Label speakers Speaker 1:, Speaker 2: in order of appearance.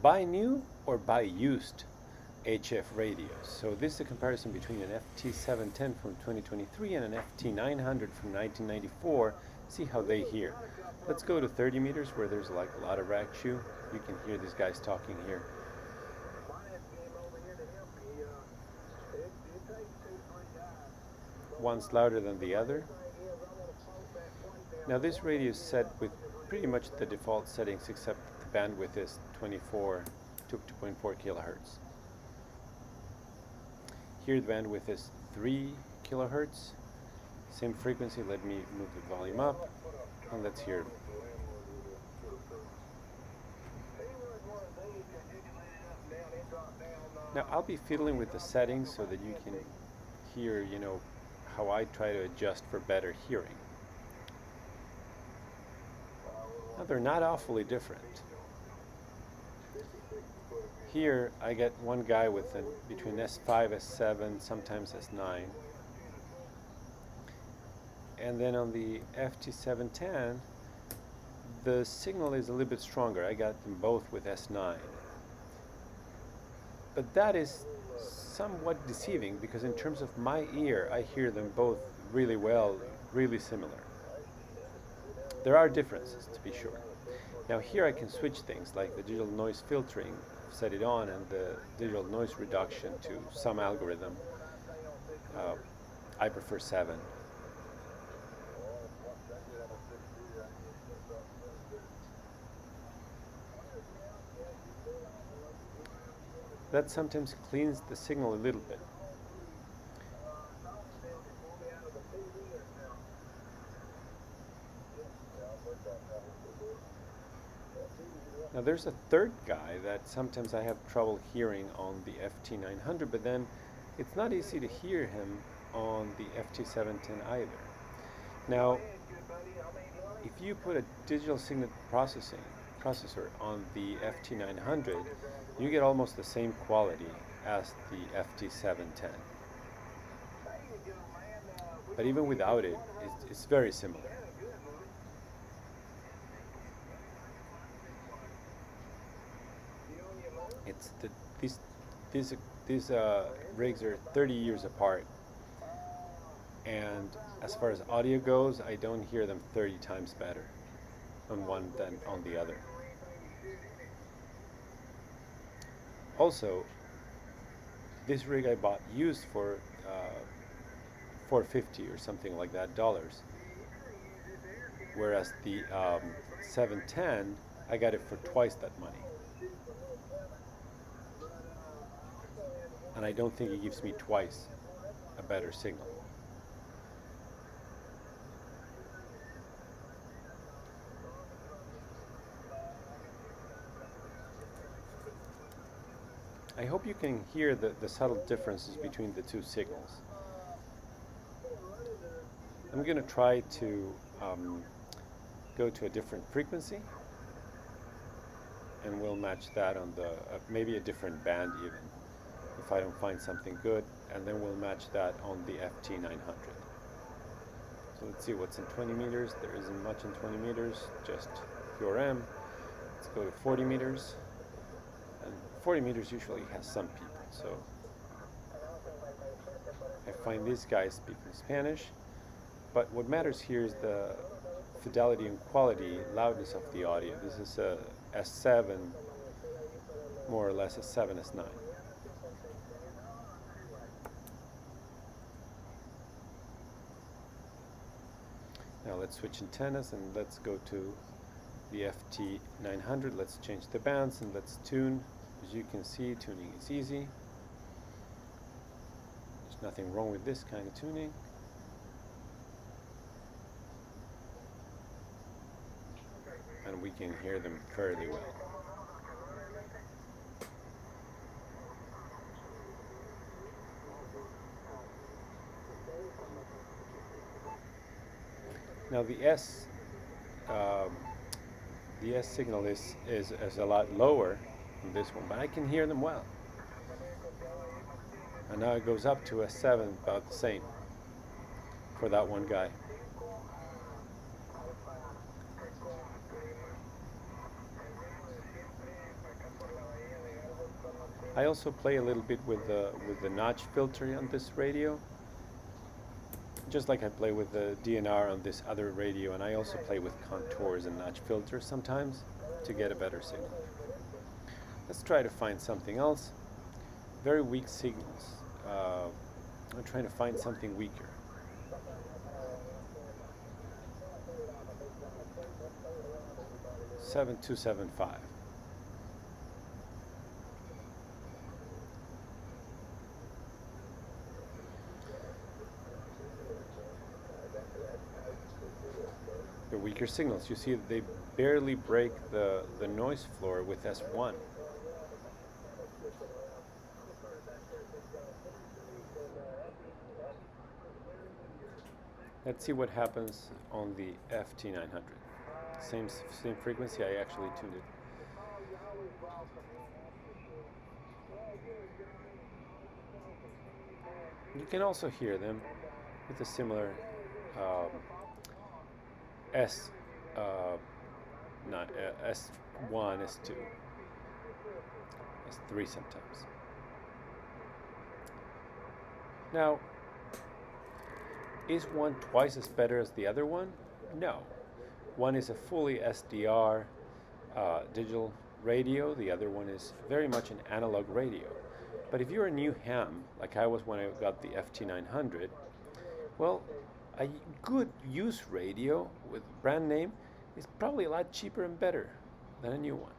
Speaker 1: Buy new or buy used HF radios. So this is a comparison between an FT710 from 2023 and an FT900 from 1994. See how they hear. Let's go to 30 meters where there's like a lot of rack shoe. You can hear these guys talking here. One's louder than the other. Now this radio is set with pretty much the default settings, except the bandwidth is 2.4 kilohertz. Here the bandwidth is 3 kilohertz. Same frequency. Let me move the volume up and let's hear. Now I'll be fiddling with the settings so that you can hear, how I try to adjust for better hearing. Now they're not awfully different. Here I get one guy with between S5, S7, sometimes S9. And then on the FT710, the signal is a little bit stronger. I got them both with S9. But that is somewhat deceiving because in terms of my ear, I hear them both really well, really similar. There are differences, to be sure. Now here I can switch things like the digital noise filtering, set it on, and the digital noise reduction to some algorithm. I prefer 7. That sometimes cleans the signal a little bit. Now there's a third guy that sometimes I have trouble hearing on the FT900, but then it's not easy to hear him on the FT710 either. Now, if you put a digital signal processor on the FT900, you get almost the same quality as the FT710. But even without it, it's very similar. It's these rigs are 30 years apart, and as far as audio goes, I don't hear them 30 times better on one than on the other. Also, this rig I bought used for $450 or something like that dollars, whereas the 710 I got it for twice that money. And I don't think it gives me twice a better signal. I hope you can hear the subtle differences between the two signals. I'm going to try to go to a different frequency, and we'll match that on the maybe a different band even, if I don't find something good, and then we'll match that on the FT900. So let's see what's in 20 meters. There isn't much in 20 meters, just pure M. Let's go to 40 meters. And 40 meters usually has some people, so I find these guys speaking Spanish. But what matters here is the fidelity and quality, loudness of the audio. This is a S7, more or less a 7, S9. Now let's switch antennas and let's go to the FT900. Let's change the bands and let's tune. As you can see, tuning is easy. There's nothing wrong with this kind of tuning. And we can hear them fairly well. Now the S signal is a lot lower than this one, but I can hear them well. And now it goes up to a 7, about the same for that one guy. I also play a little bit with the notch filter on this radio, just like I play with the DNR on this other radio, and I also play with contours and notch filters sometimes to get a better signal. Let's try to find something else. Very weak signals. I'm trying to find something weaker. Seven two seven five. The weaker signals. You see that they barely break the noise floor with S1. Let's see what happens on the FT900. Same frequency, I actually tuned it. You can also hear them with a similar S, not S1, S2, S3 sometimes. Now, is one twice as better as the other one? No. One is a fully SDR digital radio, the other one is very much an analog radio. But if you're a new ham, like I was when I got the FT900, well, a good used radio with brand name is probably a lot cheaper and better than a new one.